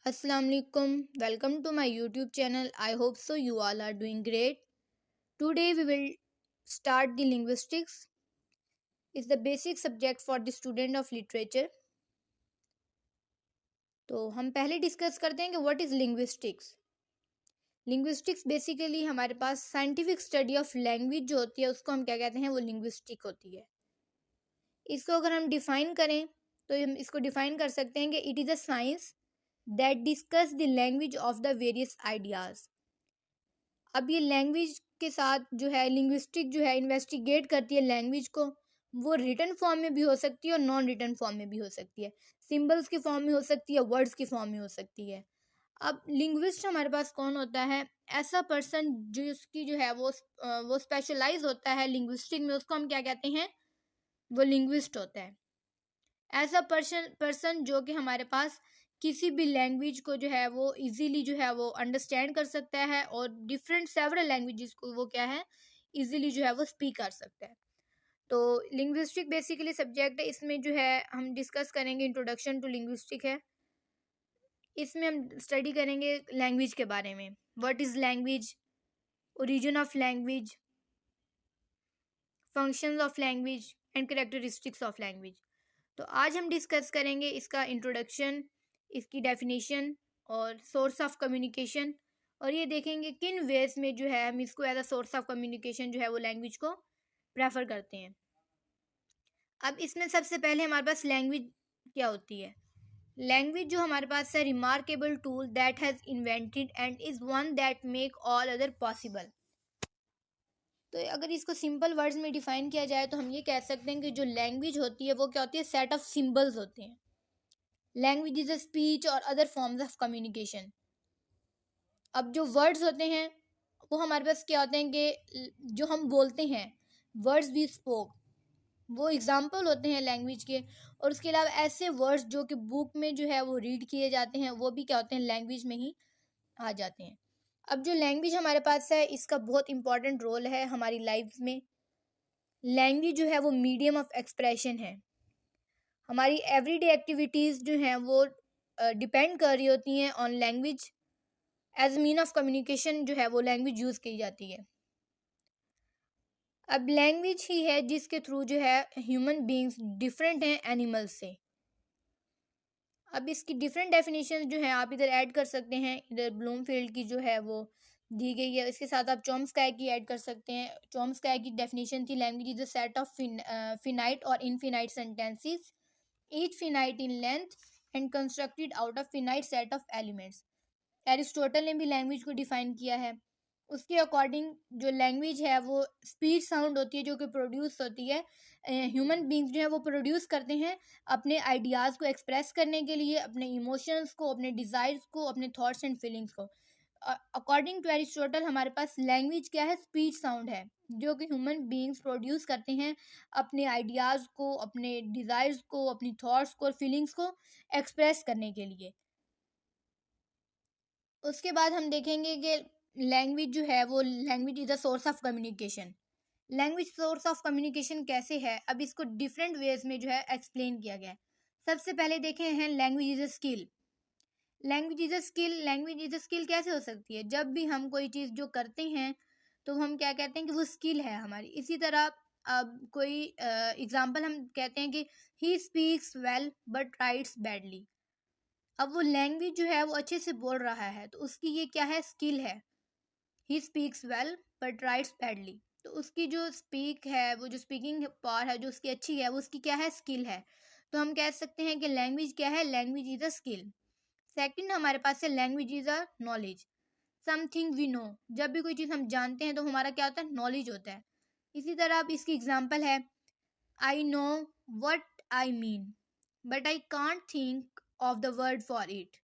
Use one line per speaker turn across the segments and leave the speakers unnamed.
Assalamu alaikum. Welcome to my YouTube channel. I hope so you all are doing great. Today we will start the linguistics. Is the basic subject for the student of literature. तो हम पहले discuss करते हैं कि what is linguistics. Linguistics basically हमारे पास scientific study of language जो होती है उसको हम क्या कहते हैं, वो लिंग्विस्टिक होती है। इसको अगर हम डिफाइन करें तो हम इसको डिफाइन कर सकते हैं कि it is a science that discuss the language of the various ideas. अब ये लैंग्वेज के साथ जो है लिंग्विस्टिक जो है इन्वेस्टिगेट करती है लैंग्वेज को। वो रिटन फॉर्म में भी हो सकती है और नॉन रिटन फॉर्म में भी हो सकती है, सिंबल्स की फॉर्म में हो सकती है, वर्ड्स की फॉर्म में हो सकती है। अब लिंग्विस्ट हमारे पास कौन होता है? ऐसा पर्सन जिसकी जो है वो स्पेशलाइज होता है लिंग्विस्टिक में, उसको हम क्या कहते हैं? वो लिंग्विस्ट होता है। ऐसा पर्सन जो कि हमारे पास किसी भी लैंग्वेज को जो है वो इजीली जो है वो अंडरस्टैंड कर सकता है और डिफरेंट सेवरल लैंग्वेजेस को वो क्या है, इजीली जो है वो स्पीक कर सकता है। तो लिंग्विस्टिक बेसिकली सब्जेक्ट है। इसमें जो है हम डिस्कस करेंगे, इंट्रोडक्शन टू लिंग्विस्टिक है। इसमें हम स्टडी करेंगे लैंग्वेज के बारे में, what is language, origin of language, functions of language and characteristics of language. तो आज हम डिस्कस करेंगे इसका इंट्रोडक्शन, इसकी डेफिनेशन और सोर्स ऑफ कम्युनिकेशन, और ये देखेंगे किन वेज में जो है हम इसको as a source of communication जो है वो लैंग्वेज को प्रेफर करते हैं। अब इसमें सबसे पहले हमारे पास लैंग्वेज क्या होती है। लैंग्वेज जो हमारे पास है, remarkable tool that has invented and is one that make all other possible. तो अगर इसको सिंपल वर्ड्स में डिफाइन किया जाए तो हम ये कह सकते हैं कि जो लैंग्वेज होती है वो क्या होती है, सेट ऑफ सिंबल्स होते हैं। लैंग्वेज इज अ स्पीच और अदर फॉर्म्स ऑफ कम्युनिकेशन। अब जो वर्ड्स होते हैं वो हमारे पास क्या होते हैं कि जो हम बोलते हैं, वर्ड्स वी स्पोक, वो एग्जाम्पल होते हैं लैंग्वेज के। और उसके अलावा ऐसे वर्ड्स जो कि बुक में जो है वो रीड किए जाते हैं वो भी क्या होते हैं, लैंग्वेज में ही आ जाते हैं। अब जो लैंग्वेज हमारे पास है इसका बहुत इंपॉर्टेंट रोल है हमारी लाइफ में। लैंग्वेज जो है वो मीडियम ऑफ एक्सप्रेशन है। हमारी एवरीडे एक्टिविटीज़ जो हैं वो डिपेंड कर रही होती हैं on language. As mean of communication जो है वो लैंग्वेज यूज़ की जाती है। अब लैंग्वेज ही है जिसके थ्रू जो है ह्यूमन बींग्स डिफरेंट हैं एनिमल्स से। अब इसकी डिफरेंट डेफिनेशन जो है आप इधर ऐड कर सकते हैं। इधर ब्लूमफील्ड की जो है वो दी गई है, इसके साथ आप चॉम्स्काई की ऐड कर सकते हैं। चॉम्स्काई की डेफिनेशन थी, language is a set of finite और infinite sentences, each finite in length and constructed out of finite set of elements। Aristotle ने भी लैंग्वेज को डिफाइन किया है। उसके अकॉर्डिंग जो लैंग्वेज है वो स्पीच साउंड होती है जो कि प्रोड्यूस होती है, ह्यूमन बींग्स जो है वो प्रोड्यूस करते हैं अपने आइडियाज़ को एक्सप्रेस करने के लिए, अपने इमोशंस को, अपने डिज़ायर्स को, अपने थॉट्स एंड फीलिंग्स को। अकॉर्डिंग टू एरिस्टोटल हमारे पास लैंग्वेज क्या है, स्पीच साउंड है जो कि ह्यूमन बींग्स प्रोड्यूस करते हैं अपने आइडियाज़ को, अपने डिज़ायर्स को, अपनी थॉट्स को और फीलिंग्स को एक्सप्रेस करने के लिए। उसके बाद हम देखेंगे कि लैंग्वेज जो है वो language is a source of communication. Language source of communication कैसे है, अब इसको डिफरेंट वेज में जो है एक्सप्लेन किया गया है। सबसे पहले देखे हैं language is a skill. Language is a skill, language is a skill कैसे हो सकती है? जब भी हम कोई चीज़ जो करते हैं तो हम क्या कहते हैं कि वो स्किल है हमारी। इसी तरह अब कोई एग्जांपल हम कहते हैं कि he speaks well but rights badly. अब वो लैंग्वेज जो है वो अच्छे से बोल रहा है तो उसकी ये क्या है, स्किल है। He speaks well but rights badly, तो उसकी जो स्पीक है, वो जो स्पीकिंग पावर है जो उसकी अच्छी है, वो उसकी क्या है, स्किल है। तो हम कह सकते हैं कि लैंग्वेज क्या है, language is a skill. Second हमारे पास है language is a knowledge, something we know. जब भी कोई चीज़ हम जानते हैं तो हमारा क्या होता है, नॉलेज होता है। इसी तरह अब इसकी एग्जांपल है, I know what I mean but I can't think of the word for it.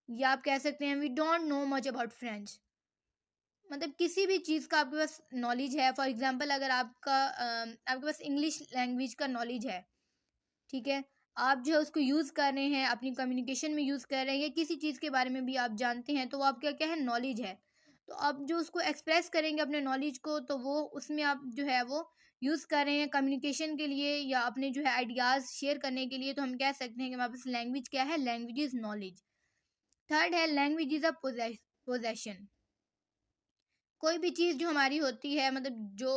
या आप कह सकते हैं we don't know much about French. मतलब किसी भी चीज़ का आपके पास नॉलेज है, फॉर एग्जांपल अगर आपके पास इंग्लिश लैंग्वेज का नॉलेज है, ठीक है, आप जो है उसको यूज़ कर रहे हैं, अपनी कम्युनिकेशन में यूज़ कर रहे हैं, या किसी चीज़ के बारे में भी आप जानते हैं तो वो आपका क्या है, नॉलेज है। तो आप जो उसको एक्सप्रेस करेंगे अपने नॉलेज को तो वो उसमें आप जो है वो यूज़ कर रहे हैं कम्युनिकेशन के लिए या अपने जो है आइडियाज़ शेयर करने के लिए। तो हम कह सकते हैं कि हमारे पास लैंग्वेज क्या है, लैंग्वेज इज़ नॉलेज। थर्ड है लैंग्वेज इज अ पोजेशन। कोई भी चीज़ जो हमारी होती है, मतलब जो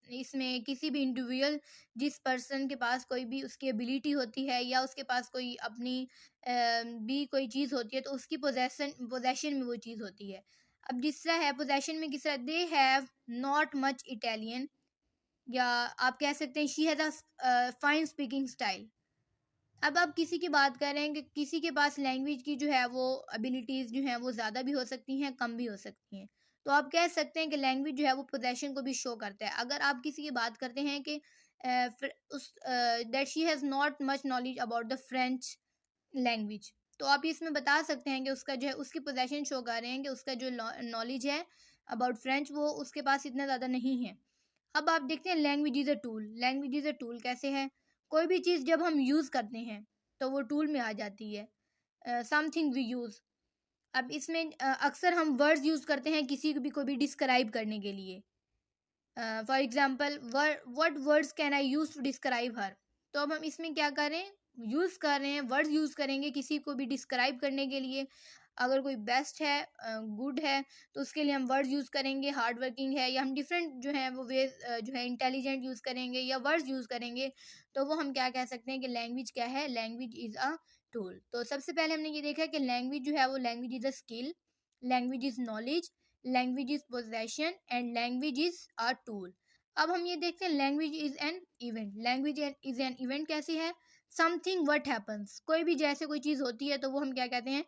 इसमें किसी भी इंडिविजुअल, जिस पर्सन के पास कोई भी उसकी एबिलिटी होती है या उसके पास कोई अपनी भी कोई चीज़ होती है, तो उसकी पोजेशन में वो चीज़ होती है। अब जिस तरह है पोजेशन में, किस तरह, they have not much Italian, या आप कह सकते हैं she has a fine speaking style. अब आप किसी की बात कर रहे हैं कि किसी के पास लैंग्वेज की जो है वो एबिलिटीज़ जो हैं वो ज़्यादा भी हो सकती हैं, कम भी हो सकती हैं। तो आप कह सकते हैं कि लैंग्वेज जो है वो पोजेशन को भी शो करता है। अगर आप किसी की बात करते हैं कि that she has not much knowledge about the French language, तो आप इसमें बता सकते हैं कि उसका जो है उसकी पोजेशन शो कर रहे हैं कि उसका जो नॉलेज है अबाउट फ्रेंच वो उसके पास इतना ज़्यादा नहीं है। अब आप देखते हैं language is a tool. Language is a tool कैसे है? कोई भी चीज़ जब हम यूज़ करते हैं तो वो टूल में आ जाती है। Something we use. अब इसमें अक्सर हम वर्ड्स यूज़ करते हैं किसी को भी कोई भी डिस्क्राइब करने के लिए। For example, what words can I use to describe her. तो अब हम इसमें क्या करें, यूज़ कर रहे हैं, वर्ड्स यूज़ करेंगे किसी को भी डिस्क्राइब करने के लिए। अगर कोई बेस्ट है, गुड है, तो उसके लिए हम वर्ड्स यूज़ करेंगे। हार्ड वर्किंग है, या हम डिफरेंट जो है वो वे जो है इंटेलिजेंट यूज़ करेंगे या वर्ड्स यूज़ करेंगे। तो वो हम क्या कह सकते हैं कि लैंग्वेज क्या है, लैंग्वेज इज़ अ टूल। तो सबसे पहले हमने ये देखा कि लैंग्वेज जो है वो language is a skill, language is knowledge, language is possession and language is a tool. अब हम ये देखते हैं language is an event. Language is an event कैसी है? Something what happens. कोई भी जैसे कोई चीज़ होती है तो वो हम क्या कहते हैं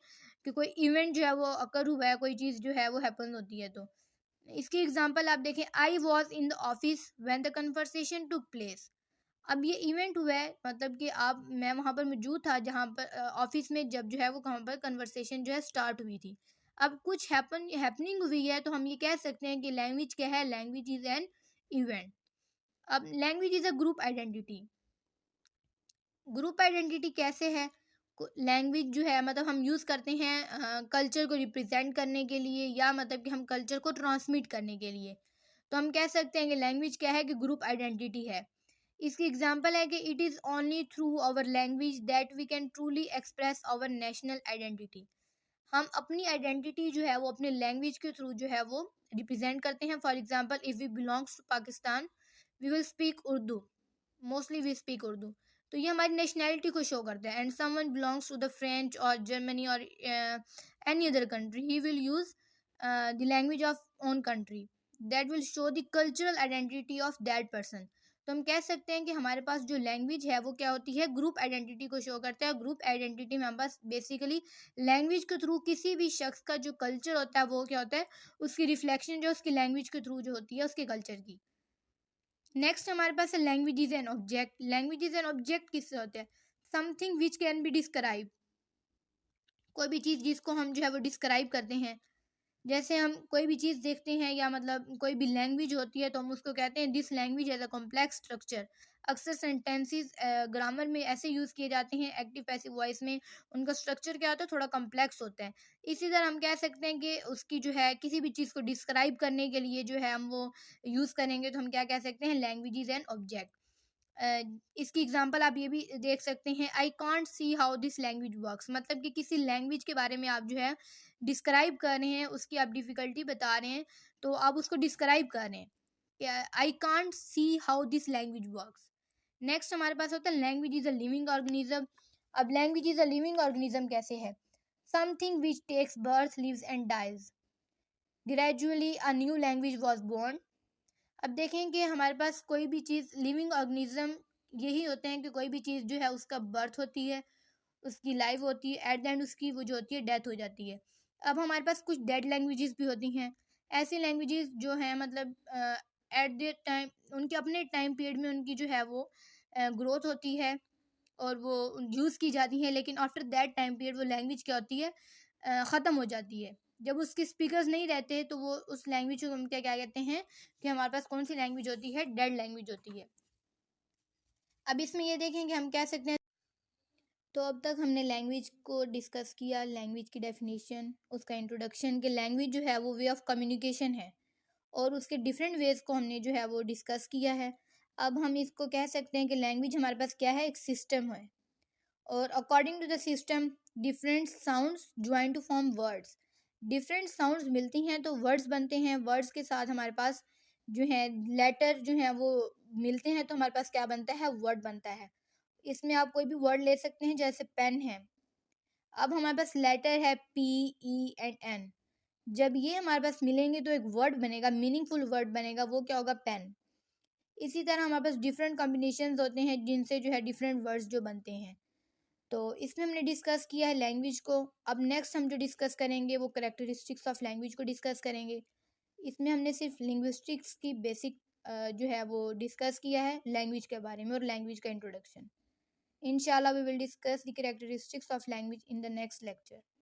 कि कोई इवेंट जो है वो अकर हुआ है, कोई चीज़ जो है वो हैपन होती है। तो इसकी एग्जांपल आप देखें, I was in the office when the conversation took place. अब ये इवेंट हुआ है, मतलब कि आप मैं वहाँ पर मौजूद था जहाँ पर ऑफिस में जब जो है वो वहाँ पर कन्वर्सेशन जो है स्टार्ट हुई थी। अब कुछ हैपनिंग हुई है, तो हम ये कह सकते हैं कि लैंग्वेज क्या है, लैंग्वेज इज एन इवेंट। अब language is a group identity. Group identity कैसे है? लैंग्वेज जो है मतलब हम यूज़ करते हैं कल्चर को रिप्रेजेंट करने के लिए, या मतलब कि हम कल्चर को ट्रांसमिट करने के लिए। तो हम कह सकते हैं कि लैंग्वेज क्या है, कि ग्रुप आइडेंटिटी है। इसकी एग्जांपल है कि it is only through our language that we can truly express our national identity. हम अपनी आइडेंटिटी जो है वो अपने लैंग्वेज के थ्रू जो है वो रिप्रेजेंट करते हैं। For example, if we belongs to Pakistan, we will speak Urdu. Mostly we speak Urdu. तो ये हमारी नेशनैलिटी को शो करता है। And someone belongs to the French और जर्मनी और any other country, he will use the language of own country, that will show the cultural identity of that person. तो हम कह सकते हैं कि हमारे पास जो लैंग्वेज है वो क्या होती है, ग्रुप आइडेंटिटी को शो करता है। ग्रुप आइडेंटिटी में हमारे पास बेसिकली लैंग्वेज के थ्रू किसी भी शख्स का जो कल्चर होता है वो क्या होता है, उसकी रिफ्लेक्शन जो उसकी लैंग्वेज के थ्रू जो होती है उसके कल्चर की। नेक्स्ट हमारे पास है language is an object. Language is an object किससे होते हैं? Something which can be describe. कोई भी चीज़ जिसको हम जो है वो डिस्क्राइब करते हैं। जैसे हम कोई भी चीज़ देखते हैं, या मतलब कोई भी लैंग्वेज होती है तो हम उसको कहते हैं this language has a complex structure. अक्सर सेंटेंसेस ग्रामर में ऐसे यूज़ किए जाते हैं, एक्टिव पैसिव वॉइस में उनका स्ट्रक्चर क्या होता है, थोड़ा कॉम्प्लेक्स होता है। इसी तरह हम कह सकते हैं कि उसकी जो है किसी भी चीज़ को डिस्क्राइब करने के लिए जो है हम वो यूज़ करेंगे, तो हम क्या कह सकते हैं, लैंग्वेज इज एन ऑब्जेक्ट। इसकी एग्जांपल आप ये भी देख सकते हैं, I can't see how this language works. मतलब कि किसी लैंग्वेज के बारे में आप जो है डिस्क्राइब कर रहे हैं, उसकी आप डिफ़िकल्टी बता रहे हैं, तो आप उसको डिस्क्राइब कर रहे हैं। I can't see how this language works. Next हमारे पास होता है language is a living organism. अब language is a living organism कैसे है? Something which takes birth, lives and dies. Gradually a new language was born. अब देखें कि हमारे पास कोई भी चीज़, लिविंग ऑर्गेनिज्म यही होते हैं कि कोई भी चीज़ जो है उसका बर्थ होती है, उसकी लाइफ होती है, एट द एंड उसकी वो जो होती है डेथ हो जाती है। अब हमारे पास कुछ डेड लैंग्वेजेस भी होती हैं। ऐसी लैंग्वेजेस जो हैं मतलब एट द टाइम, उनके अपने टाइम पीरियड में उनकी जो है वो ग्रोथ होती है और वो यूज़ की जाती हैं, लेकिन आफ्टर दैट टाइम पीरियड वो लैंग्वेज क्या होती है, ख़त्म हो जाती है। जब उसके स्पीकर्स नहीं रहते तो वो उस लैंग्वेज को हम क्या क्या कहते हैं कि हमारे पास कौन सी लैंग्वेज होती है, डेड लैंग्वेज होती है। अब इसमें ये देखें कि हम कह सकते हैं, तो अब तक हमने लैंग्वेज को डिस्कस किया, लैंग्वेज की डेफिनेशन, उसका इंट्रोडक्शन, कि लैंग्वेज जो है वो वे ऑफ कम्युनिकेशन है, और उसके डिफरेंट वेज को हमने जो है वो डिस्कस किया है। अब हम इसको कह सकते हैं कि लैंग्वेज हमारे पास क्या है, एक सिस्टम है, और according to the system different sounds join to form words. Different sounds मिलती हैं तो वर्ड्स बनते हैं। वर्ड्स के साथ हमारे पास जो है लेटर जो है वो मिलते हैं तो हमारे पास क्या बनता है, वर्ड बनता है। इसमें आप कोई भी वर्ड ले सकते हैं, जैसे पेन है। अब हमारे पास लेटर है PENN। जब ये हमारे पास मिलेंगे तो एक वर्ड बनेगा, मीनिंगफुल वर्ड बनेगा, वो क्या होगा, पेन। इसी तरह हमारे पास डिफरेंट कॉम्बिनेशंस होते हैं जिनसे जो है डिफरेंट वर्ड्स जो बनते हैं। तो इसमें हमने डिस्कस किया है लैंग्वेज को। अब नेक्स्ट हम जो डिस्कस करेंगे वो करेक्टरिस्टिक्स ऑफ लैंग्वेज को डिस्कस करेंगे। इसमें हमने सिर्फ लिंग्विस्टिक्स की बेसिक जो है वो डिस्कस किया है लैंग्वेज के बारे में और लैंग्वेज का इंट्रोडक्शन। इंशाल्लाह we will discuss the characteristics of language in the next lecture.